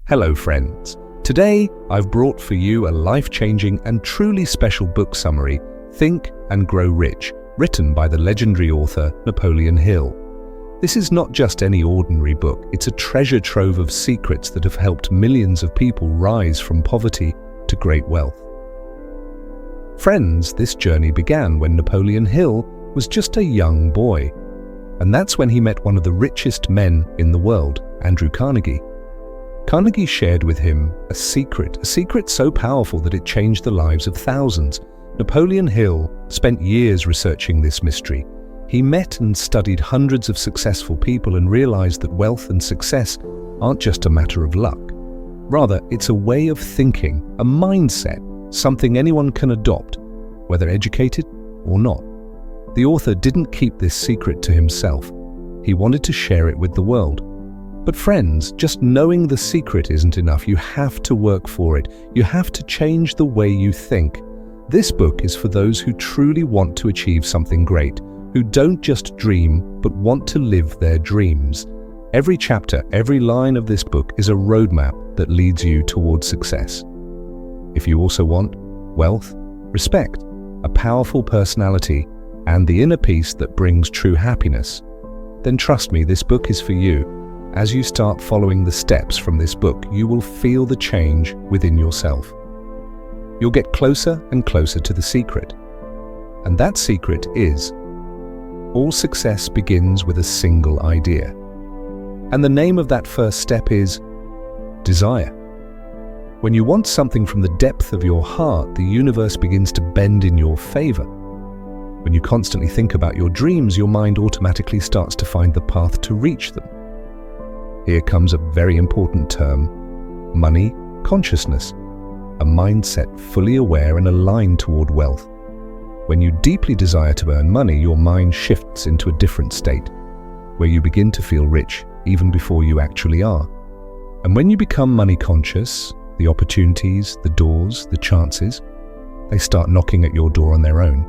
Hello friends. Today I've brought for you a life-changing and truly special book summary, Think and Grow Rich, written by the legendary author Napoleon Hill. This is not just any ordinary book, it's a treasure trove of secrets that have helped millions of people rise from poverty to great wealth. Friends, this journey began when Napoleon Hill was just a young boy. And that's when he met one of the richest men in the world, Andrew Carnegie. Carnegie shared with him a secret so powerful that it changed the lives of thousands. Napoleon Hill spent years researching this mystery. He met and studied hundreds of successful people and realized that wealth and success aren't just a matter of luck. Rather, it's a way of thinking, a mindset, something anyone can adopt, whether educated or not. The author didn't keep this secret to himself. He wanted to share it with the world. But friends, just knowing the secret isn't enough. You have to work for it. You have to change the way you think. This book is for those who truly want to achieve something great, who don't just dream, but want to live their dreams. Every chapter, every line of this book is a roadmap that leads you towards success. If you also want wealth, respect, a powerful personality, and the inner peace that brings true happiness, then trust me, this book is for you. As you start following the steps from this book, you will feel the change within yourself. You'll get closer and closer to the secret. And that secret is, all success begins with a single idea. And the name of that first step is desire. When you want something from the depth of your heart, the universe begins to bend in your favor. When you constantly think about your dreams, your mind automatically starts to find the path to reach them. Here comes a very important term, money consciousness, a mindset fully aware and aligned toward wealth. When you deeply desire to earn money, your mind shifts into a different state, where you begin to feel rich even before you actually are. And when you become money conscious, the opportunities, the doors, the chances, they start knocking at your door on their own.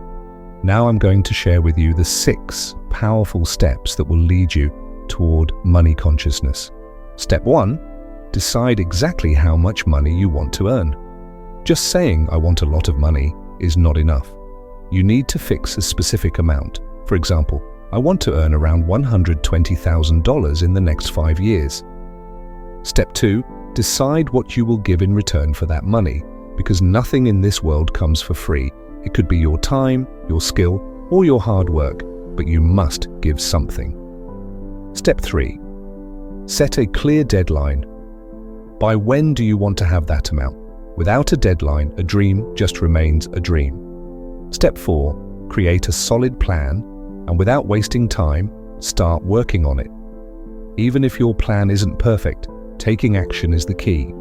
Now I'm going to share with you the 6 powerful steps that will lead you toward money consciousness. Step 1, decide exactly how much money you want to earn. Just saying I want a lot of money is not enough. You need to fix a specific amount. For example, I want to earn around $120,000 in the next 5 years. Step 2, decide what you will give in return for that money, because nothing in this world comes for free. It could be your time, your skill, or your hard work, but you must give something. Step 3. Set a clear deadline. By when do you want to have that amount? Without a deadline, a dream just remains a dream. Step 4. Create a solid plan, and without wasting time, start working on it. Even if your plan isn't perfect, taking action is the key.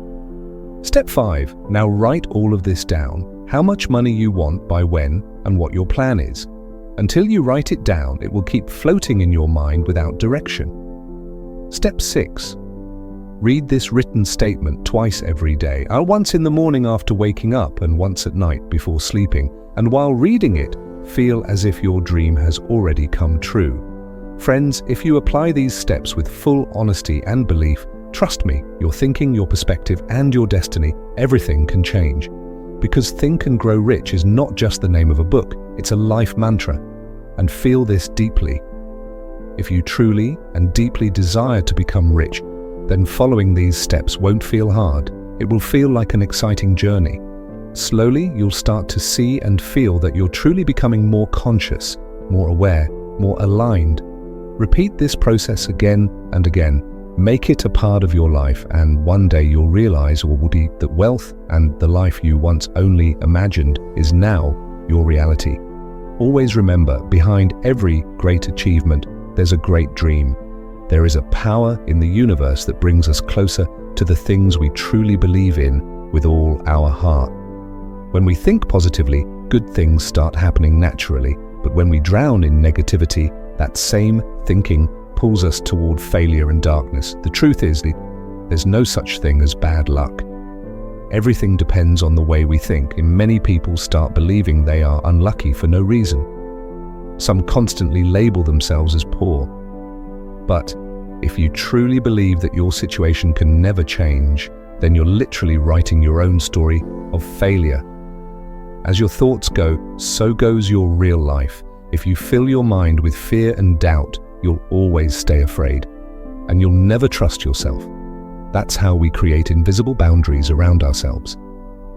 Step 5. Now write all of this down. How much money you want by when and what your plan is. Until you write it down, it will keep floating in your mind without direction. Step 6. Read this written statement twice every day, once in the morning after waking up and once at night before sleeping. And while reading it, feel as if your dream has already come true. Friends, if you apply these steps with full honesty and belief, trust me, your thinking, your perspective, and your destiny, everything can change. Because Think and Grow Rich is not just the name of a book, it's a life mantra. And feel this deeply. If you truly and deeply desire to become rich, then following these steps won't feel hard. It will feel like an exciting journey. Slowly, you'll start to see and feel that you're truly becoming more conscious, more aware, more aligned. Repeat this process again and again. Make it a part of your life, and one day you'll realize that wealth and the life you once only imagined is now your reality. Always remember, behind every great achievement, there's a great dream. There is a power in the universe that brings us closer to the things we truly believe in with all our heart. When we think positively, good things start happening naturally, but when we drown in negativity, that same thinking pulls us toward failure and darkness. The truth is that there's no such thing as bad luck. Everything depends on the way we think, and many people start believing they are unlucky for no reason. Some constantly label themselves as poor. But if you truly believe that your situation can never change, then you're literally writing your own story of failure. As your thoughts go, so goes your real life. If you fill your mind with fear and doubt, you'll always stay afraid, and you'll never trust yourself. That's how we create invisible boundaries around ourselves.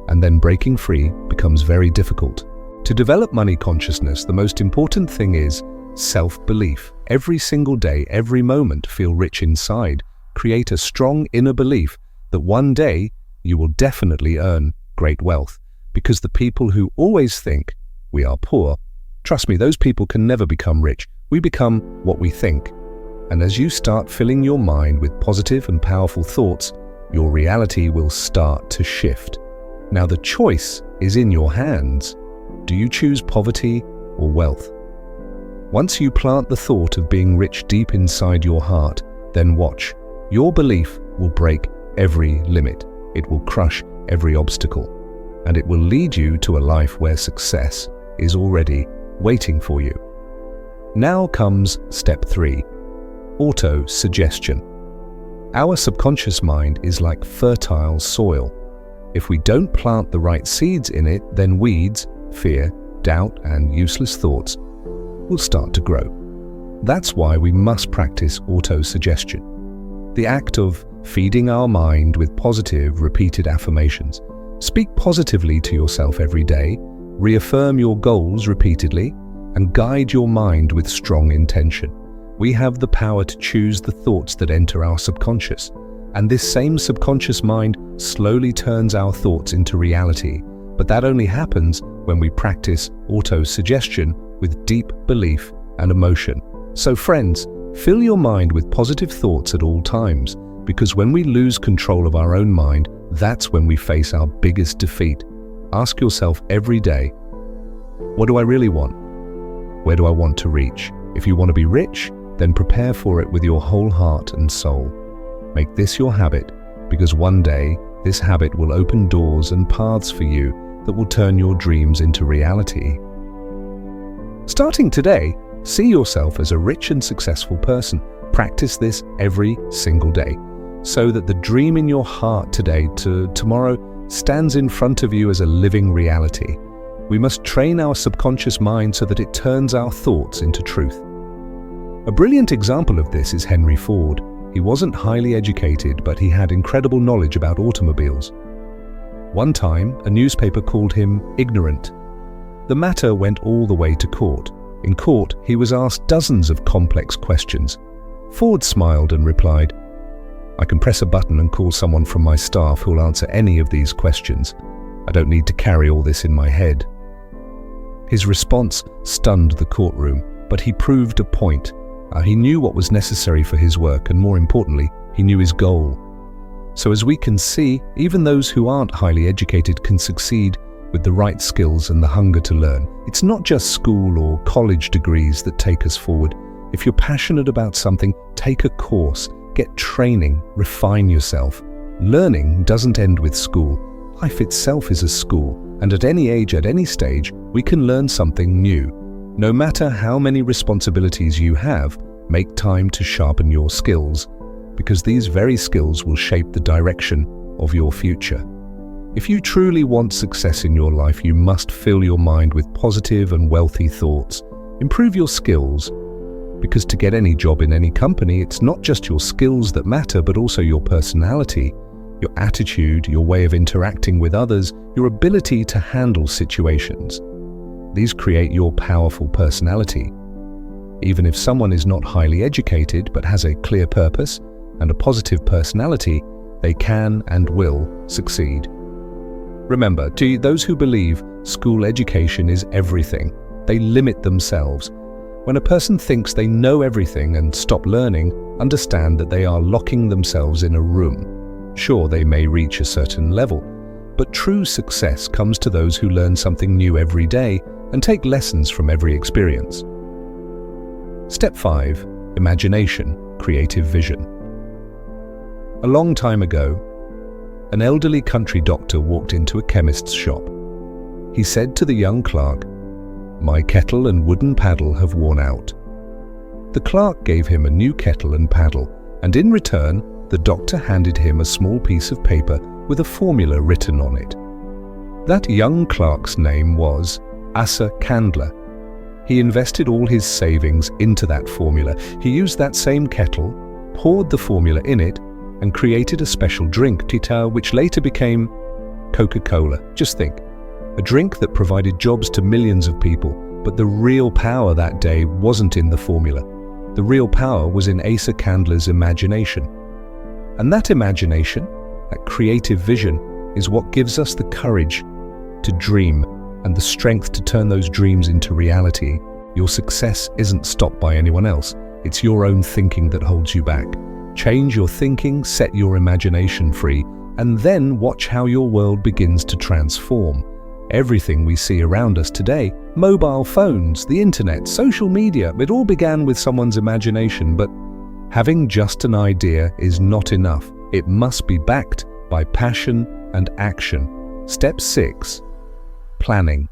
And then breaking free becomes very difficult. To develop money consciousness, the most important thing is self-belief. Every single day, every moment, feel rich inside. Create a strong inner belief that one day you will definitely earn great wealth. Because the people who always think we are poor, trust me, those people can never become rich. We become what we think. And as you start filling your mind with positive and powerful thoughts, your reality will start to shift. Now the choice is in your hands. Do you choose poverty or wealth? Once you plant the thought of being rich deep inside your heart, then watch. Your belief will break every limit. It will crush every obstacle. And it will lead you to a life where success is already waiting for you. Now comes step 3, auto-suggestion. Our subconscious mind is like fertile soil. If we don't plant the right seeds in it, then weeds, fear, doubt, and useless thoughts will start to grow. That's why we must practice auto-suggestion, the act of feeding our mind with positive, repeated affirmations. Speak positively to yourself every day, reaffirm your goals repeatedly, and guide your mind with strong intention. We have the power to choose the thoughts that enter our subconscious, and this same subconscious mind slowly turns our thoughts into reality. But that only happens when we practice auto-suggestion with deep belief and emotion. So friends, fill your mind with positive thoughts at all times, because when we lose control of our own mind, that's when we face our biggest defeat. Ask yourself every day, what do I really want? Where do I want to reach? If you want to be rich, then prepare for it with your whole heart and soul. Make this your habit, because one day this habit will open doors and paths for you that will turn your dreams into reality. Starting today, see yourself as a rich and successful person. Practice this every single day, so that the dream in your heart today to tomorrow stands in front of you as a living reality. We must train our subconscious mind so that it turns our thoughts into truth. A brilliant example of this is Henry Ford. He wasn't highly educated, but he had incredible knowledge about automobiles. One time, a newspaper called him ignorant. The matter went all the way to court. In court, he was asked dozens of complex questions. Ford smiled and replied, "I can press a button and call someone from my staff who will answer any of these questions. I don't need to carry all this in my head." His response stunned the courtroom, but he proved a point. He knew what was necessary for his work, and more importantly, he knew his goal. So as we can see, even those who aren't highly educated can succeed with the right skills and the hunger to learn. It's not just school or college degrees that take us forward. If you're passionate about something, take a course, get training, refine yourself. Learning doesn't end with school. Life itself is a school, and at any age, at any stage, we can learn something new. No matter how many responsibilities you have, make time to sharpen your skills, because these very skills will shape the direction of your future. If you truly want success in your life, you must fill your mind with positive and wealthy thoughts. Improve your skills, because to get any job in any company, it's not just your skills that matter, but also your personality, your attitude, your way of interacting with others, your ability to handle situations. These create your powerful personality. Even if someone is not highly educated but has a clear purpose and a positive personality, they can and will succeed. Remember, to those who believe school education is everything, they limit themselves. When a person thinks they know everything and stop learning, understand that they are locking themselves in a room. Sure, they may reach a certain level, but true success comes to those who learn something new every day and take lessons from every experience. Step 5. Imagination, creative vision. A long time ago, an elderly country doctor walked into a chemist's shop. He said to the young clerk, "My kettle and wooden paddle have worn out." The clerk gave him a new kettle and paddle, and in return, the doctor handed him a small piece of paper with a formula written on it. That young clerk's name was Asa Candler. He invested all his savings into that formula. He used that same kettle, poured the formula in it, and created a special drink, Tita, which later became Coca-Cola. Just think, a drink that provided jobs to millions of people, but the real power that day wasn't in the formula. The real power was in Asa Candler's imagination. And that imagination, that creative vision, is what gives us the courage to dream and the strength to turn those dreams into reality. Your success isn't stopped by anyone else. It's your own thinking that holds you back. Change your thinking, set your imagination free, and then watch how your world begins to transform. Everything we see around us today, mobile phones, the internet, social media, it all began with someone's imagination, but having just an idea is not enough. It must be backed by passion and action. Step 6. Planning.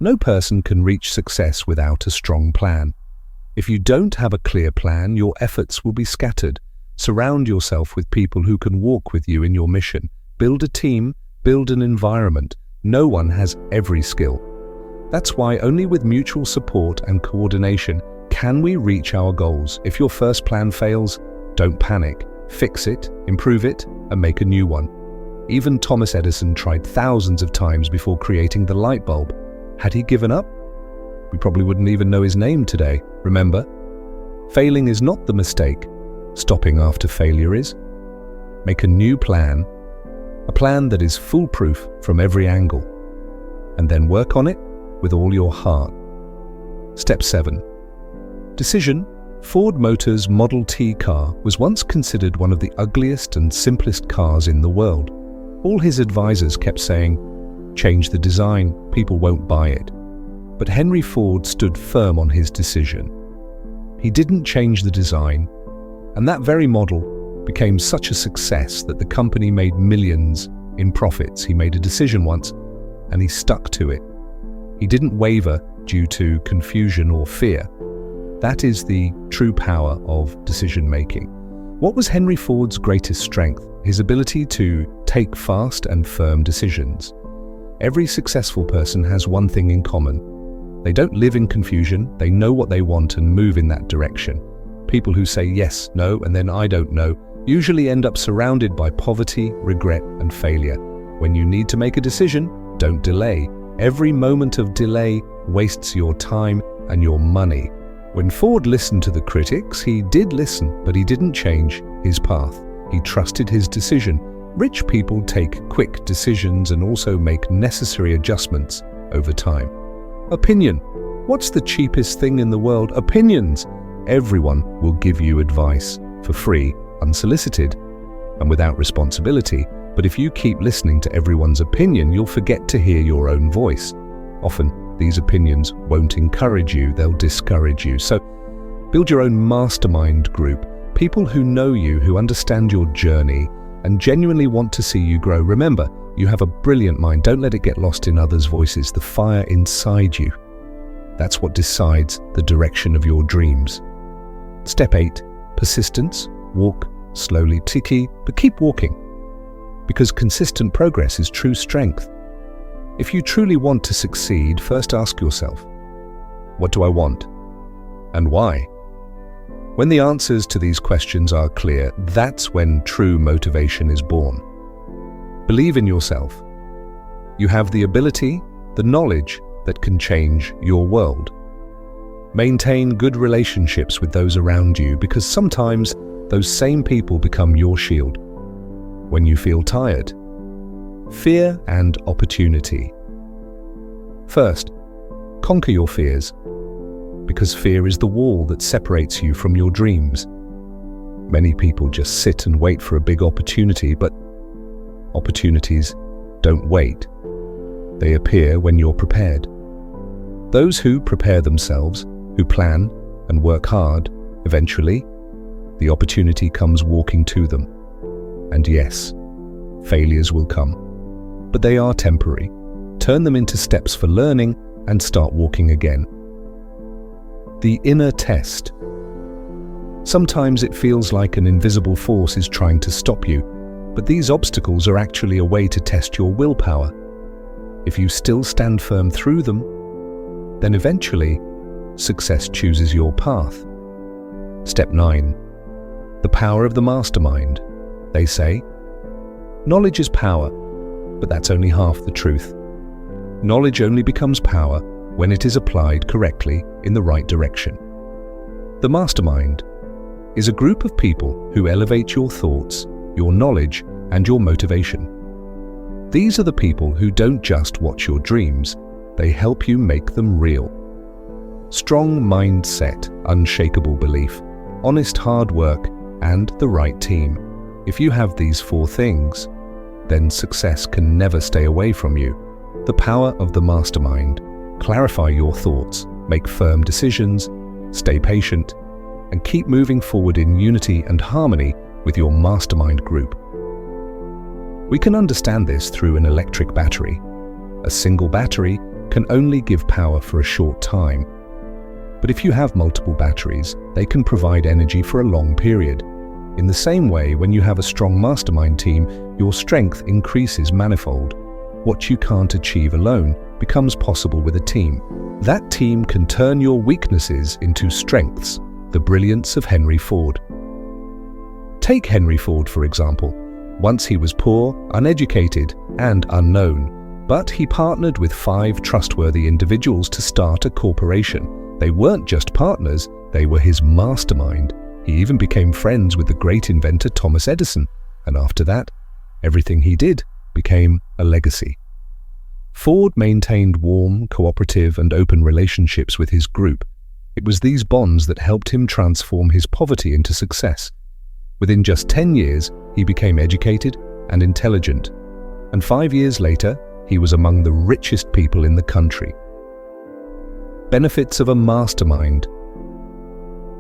No person can reach success without a strong plan. If you don't have a clear plan, your efforts will be scattered. Surround yourself with people who can walk with you in your mission. Build a team, build an environment. No one has every skill. That's why only with mutual support and coordination can we reach our goals. If your first plan fails, don't panic. Fix it, improve it, and make a new one. Even Thomas Edison tried thousands of times before creating the light bulb. Had he given up? We probably wouldn't even know his name today. Remember, failing is not the mistake. Stopping after failure is. Make a new plan, a plan that is foolproof from every angle, and then work on it with all your heart. Step 7. Decision. Ford Motor's Model T car was once considered one of the ugliest and simplest cars in the world. All his advisors kept saying, "Change the design, people won't buy it." But Henry Ford stood firm on his decision. He didn't change the design, and that very model became such a success that the company made millions in profits. He made a decision once, and he stuck to it. He didn't waver due to confusion or fear. That is the true power of decision-making. What was Henry Ford's greatest strength? His ability to take fast and firm decisions. Every successful person has one thing in common. They don't live in confusion, they know what they want and move in that direction. People who say yes, no, and then I don't know usually end up surrounded by poverty, regret, and failure. When you need to make a decision, don't delay. Every moment of delay wastes your time and your money. When Ford listened to the critics, he did listen, but he didn't change his path. He trusted his decision. Rich people take quick decisions and also make necessary adjustments over time. Opinion. What's the cheapest thing in the world? Opinions. Everyone will give you advice for free, unsolicited, and without responsibility. But if you keep listening to everyone's opinion, you'll forget to hear your own voice. Often, these opinions won't encourage you, they'll discourage you. So, build your own mastermind group, people who know you, who understand your journey, and genuinely want to see you grow. Remember, you have a brilliant mind. Don't let it get lost in others' voices. The fire inside you, that's what decides the direction of your dreams. Step 8. Persistence. Walk slowly, ticky, but keep walking. Because consistent progress is true strength. If you truly want to succeed, first ask yourself, what do I want? And why? When the answers to these questions are clear, that's when true motivation is born. Believe in yourself. You have the ability, the knowledge that can change your world. Maintain good relationships with those around you, because sometimes those same people become your shield. When you feel tired, fear and opportunity. First, conquer your fears, because fear is the wall that separates you from your dreams. Many people just sit and wait for a big opportunity, but opportunities don't wait. They appear when you're prepared. Those who prepare themselves, who plan and work hard, eventually, the opportunity comes walking to them. And yes, failures will come, but they are temporary. Turn them into steps for learning and start walking again. The inner test. Sometimes it feels like an invisible force is trying to stop you, but these obstacles are actually a way to test your willpower. If you still stand firm through them, then eventually, success chooses your path. Step 9. The power of the mastermind. They say, knowledge is power, but that's only half the truth. Knowledge only becomes power when it is applied correctly in the right direction. The mastermind is a group of people who elevate your thoughts, your knowledge, and your motivation. These are the people who don't just watch your dreams, they help you make them real. Strong mindset, unshakable belief, honest hard work, and the right team. If you have these 4 things, then success can never stay away from you. The power of the mastermind. Clarify your thoughts, make firm decisions, stay patient, and keep moving forward in unity and harmony with your mastermind group. We can understand this through an electric battery. A single battery can only give power for a short time. But if you have multiple batteries, they can provide energy for a long period. In the same way, when you have a strong mastermind team, your strength increases manifold. What you can't achieve alone becomes possible with a team. That team can turn your weaknesses into strengths, the brilliance of Henry Ford. Take Henry Ford, for example. Once he was poor, uneducated, and unknown, but he partnered with 5 trustworthy individuals to start a corporation. They weren't just partners, they were his mastermind. He even became friends with the great inventor Thomas Edison, and after that, everything he did became a legacy. Ford maintained warm, cooperative, and open relationships with his group. It was these bonds that helped him transform his poverty into success. Within just 10 years, he became educated and intelligent, and 5 years later, he was among the richest people in the country. Benefits of a mastermind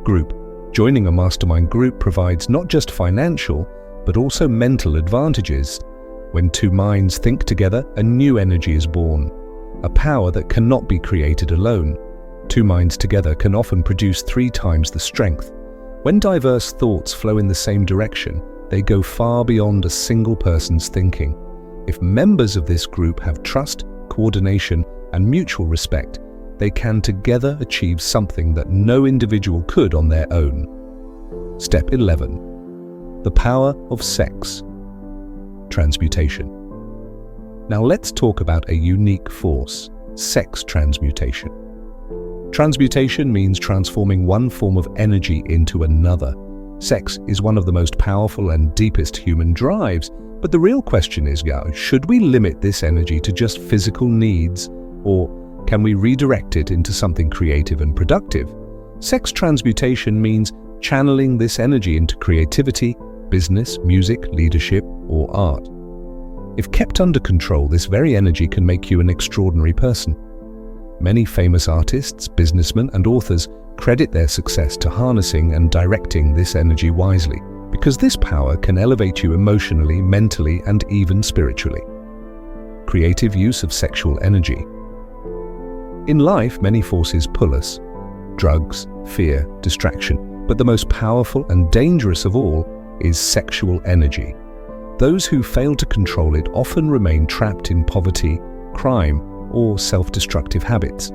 group. Joining a mastermind group provides not just financial, but also mental advantages. When 2 minds think together, a new energy is born, a power that cannot be created alone. 2 minds together can often produce 3 times the strength. When diverse thoughts flow in the same direction, they go far beyond a single person's thinking. If members of this group have trust, coordination, and mutual respect, they can together achieve something that no individual could on their own. Step 11. The power of sex. Transmutation. Now let's talk about a unique force, sex transmutation. Transmutation means transforming one form of energy into another. Sex is one of the most powerful and deepest human drives, but the real question is, should we limit this energy to just physical needs, or can we redirect it into something creative and productive? Sex transmutation means channeling this energy into creativity, business, music, leadership, or art. If kept under control, this very energy can make you an extraordinary person. Many famous artists, businessmen, and authors credit their success to harnessing and directing this energy wisely, because this power can elevate you emotionally, mentally, and even spiritually. Creative use of sexual energy. In life, many forces pull us: drugs, fear, distraction, but the most powerful and dangerous of all is sexual energy. Those who fail to control it often remain trapped in poverty, crime, or self-destructive habits.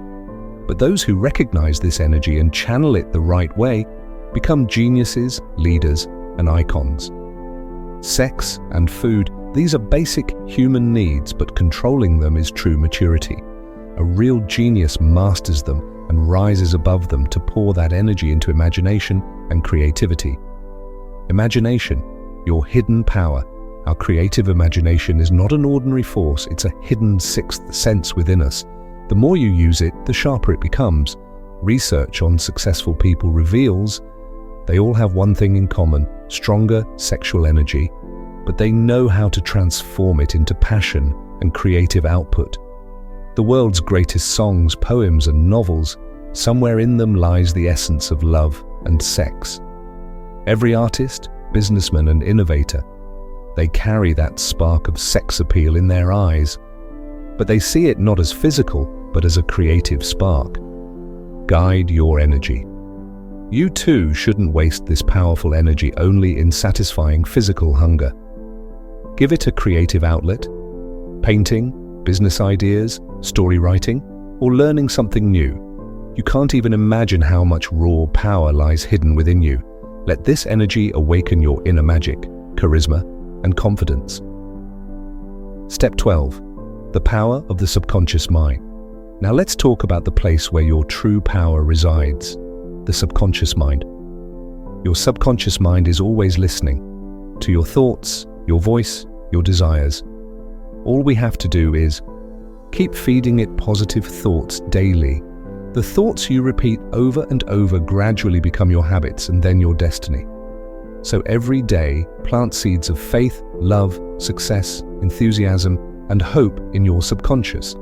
But those who recognize this energy and channel it the right way become geniuses, leaders, and icons. Sex and food, these are basic human needs, but controlling them is true maturity. A real genius masters them and rises above them to pour that energy into imagination and creativity. Imagination, your hidden power. Our creative imagination is not an ordinary force, it's a hidden 6th sense within us. The more you use it, the sharper it becomes. Research on successful people reveals they all have one thing in common: stronger sexual energy, but they know how to transform it into passion and creative output. The world's greatest songs, poems, and novels, somewhere in them lies the essence of love and sex. Every artist, businessman, and innovator, they carry that spark of sex appeal in their eyes, but they see it not as physical, but as a creative spark. Guide your energy. You too shouldn't waste this powerful energy only in satisfying physical hunger. Give it a creative outlet: painting, business ideas, story writing, or learning something new. You can't even imagine how much raw power lies hidden within you. Let this energy awaken your inner magic, charisma, and confidence. Step 12. The power of the subconscious mind. Now let's talk about the place where your true power resides, the subconscious mind. Your subconscious mind is always listening to your thoughts, your voice, your desires. All we have to do is keep feeding it positive thoughts daily. The thoughts you repeat over and over gradually become your habits and then your destiny. So every day, plant seeds of faith, love, success, enthusiasm, and hope in your subconscious.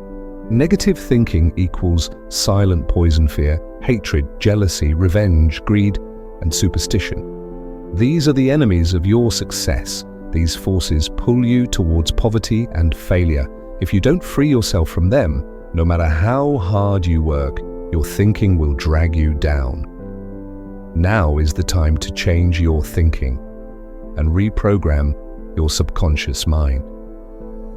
Negative thinking equals silent poison: fear, hatred, jealousy, revenge, greed, and superstition. These are the enemies of your success. These forces pull you towards poverty and failure. If you don't free yourself from them, no matter how hard you work, your thinking will drag you down. Now is the time to change your thinking and reprogram your subconscious mind.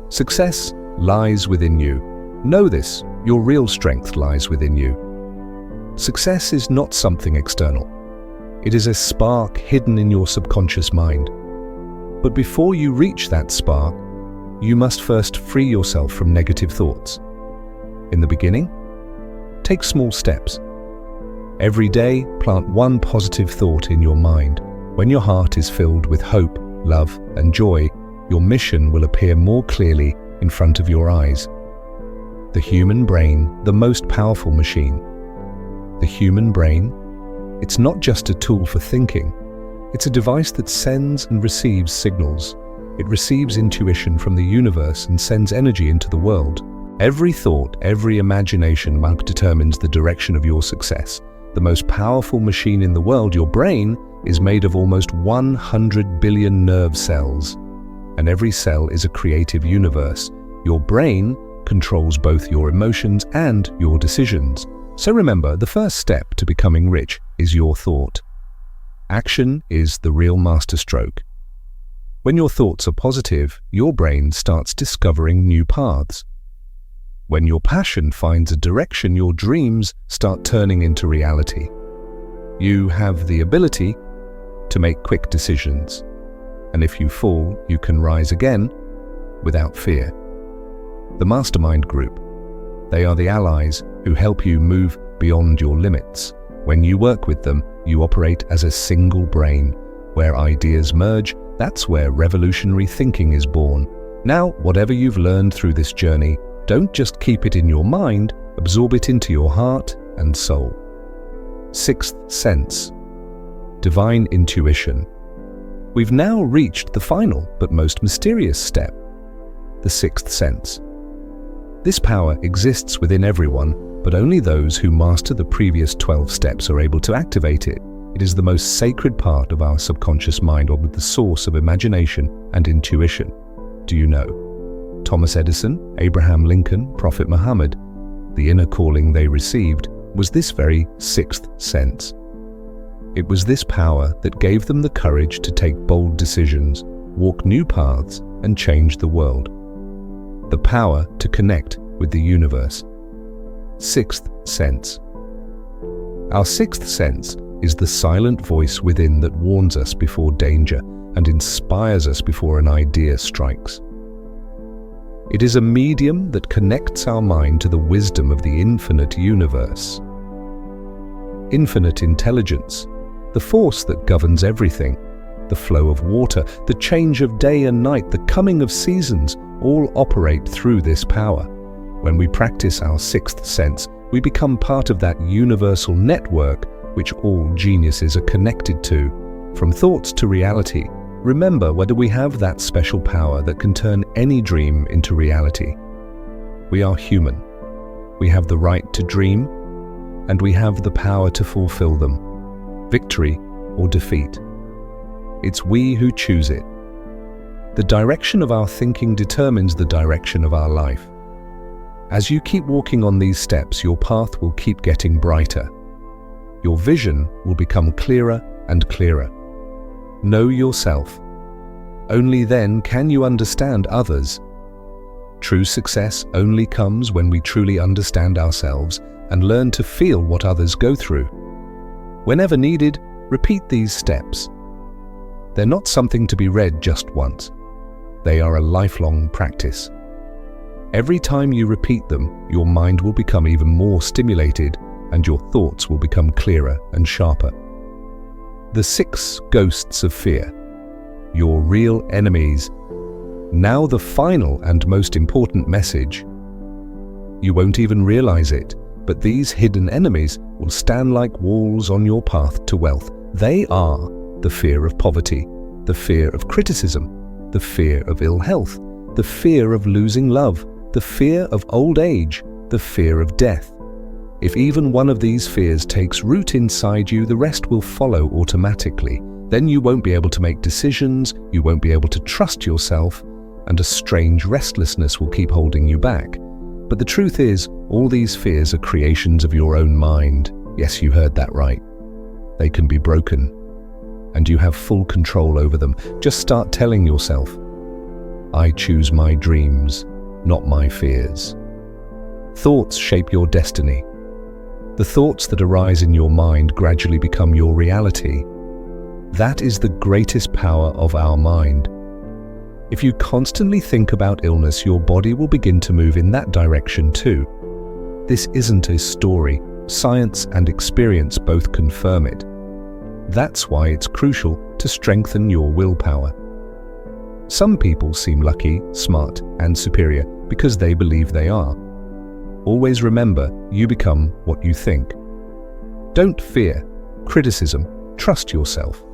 Success lies within you. Know this, your real strength lies within you. Success is not something external. It is a spark hidden in your subconscious mind. But before you reach that spark, you must first free yourself from negative thoughts. In the beginning, take small steps. Every day, plant one positive thought in your mind. When your heart is filled with hope, love, and joy, your mission will appear more clearly in front of your eyes. The human brain, the most powerful machine. The human brain, it's not just a tool for thinking. It's a device that sends and receives signals. It receives intuition from the universe and sends energy into the world. Every thought, every imagination determines the direction of your success. The most powerful machine in the world, your brain, is made of almost 100 billion nerve cells. And every cell is a creative universe. Your brain controls both your emotions and your decisions. So remember, the first step to becoming rich is your thought. Action is the real masterstroke. When your thoughts are positive, your brain starts discovering new paths. When your passion finds a direction, your dreams start turning into reality. You have the ability to make quick decisions. And if you fall, you can rise again without fear. The Mastermind Group. They are the allies who help you move beyond your limits. When you work with them, you operate as a single brain. Where ideas merge, that's where revolutionary thinking is born. Now, whatever you've learned through this journey, don't just keep it in your mind, absorb it into your heart and soul. Sixth sense. Divine intuition. We've now reached the final but most mysterious step, the sixth sense. This power exists within everyone, but only those who master the previous 12 steps are able to activate it. It is the most sacred part of our subconscious mind, or the source of imagination and intuition. Do you know? Thomas Edison, Abraham Lincoln, Prophet Muhammad, the inner calling they received was this very sixth sense. It was this power that gave them the courage to take bold decisions, walk new paths, and change the world. The power to connect with the universe. Sixth sense. Our sixth sense is the silent voice within that warns us before danger and inspires us before an idea strikes. It is a medium that connects our mind to the wisdom of the infinite universe. Infinite intelligence, the force that governs everything, the flow of water, the change of day and night, the coming of seasons, all operate through this power. When we practice our sixth sense, we become part of that universal network which all geniuses are connected to. From thoughts to reality, remember whether we have that special power that can turn any dream into reality. We are human. We have the right to dream, and we have the power to fulfill them. Victory or defeat. It's we who choose it. The direction of our thinking determines the direction of our life. As you keep walking on these steps, your path will keep getting brighter. your vision will become clearer and clearer. Know yourself. Only then can you understand others. True success only comes when we truly understand ourselves and learn to feel what others go through. Whenever needed, repeat these steps. They're not something to be read just once. They are a lifelong practice. Every time you repeat them, your mind will become even more stimulated and your thoughts will become clearer and sharper. The 6 ghosts of fear. Your real enemies. Now the final and most important message. You won't even realize it, but these hidden enemies will stand like walls on your path to wealth. They are the fear of poverty, the fear of criticism, the fear of ill health, the fear of losing love, the fear of old age, the fear of death. If even one of these fears takes root inside you, the rest will follow automatically. Then you won't be able to make decisions, you won't be able to trust yourself, and a strange restlessness will keep holding you back. But the truth is, all these fears are creations of your own mind. Yes, you heard that right. They can be broken, and you have full control over them. Just start telling yourself, I choose my dreams, not my fears. Thoughts shape your destiny. The thoughts that arise in your mind gradually become your reality. That is the greatest power of our mind. If you constantly think about illness, your body will begin to move in that direction too. This isn't a story. Science and experience both confirm it. That's why it's crucial to strengthen your willpower. Some people seem lucky, smart, and superior because they believe they are. Always remember, you become what you think. Don't fear criticism. Trust yourself.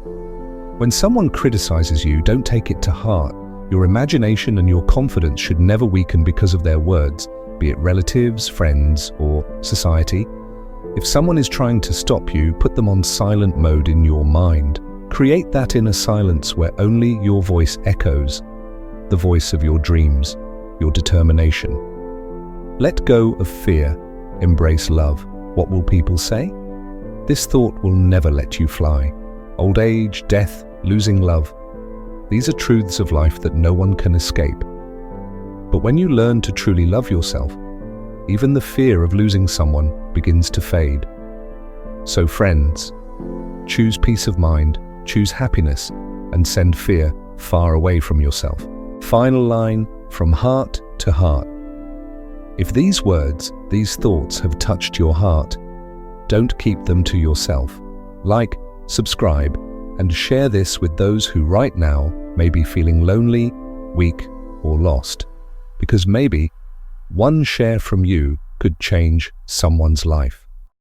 When someone criticizes you, don't take it to heart. Your imagination and your confidence should never weaken because of their words, be it relatives, friends, or society. If someone is trying to stop you, put them on silent mode in your mind. Create that inner silence where only your voice echoes, the voice of your dreams, your determination. Let go of fear, embrace love. What will people say? This thought will never let you fly. Old age, death, losing love. These are truths of life that no one can escape. But when you learn to truly love yourself, even the fear of losing someone begins to fade. So friends, choose peace of mind, choose happiness, and send fear far away from yourself. Final line, from heart to heart. If these words, these thoughts have touched your heart, don't keep them to yourself. Like, subscribe, and share this with those who right now may be feeling lonely, weak, or lost. Because maybe one share from you could change someone's life.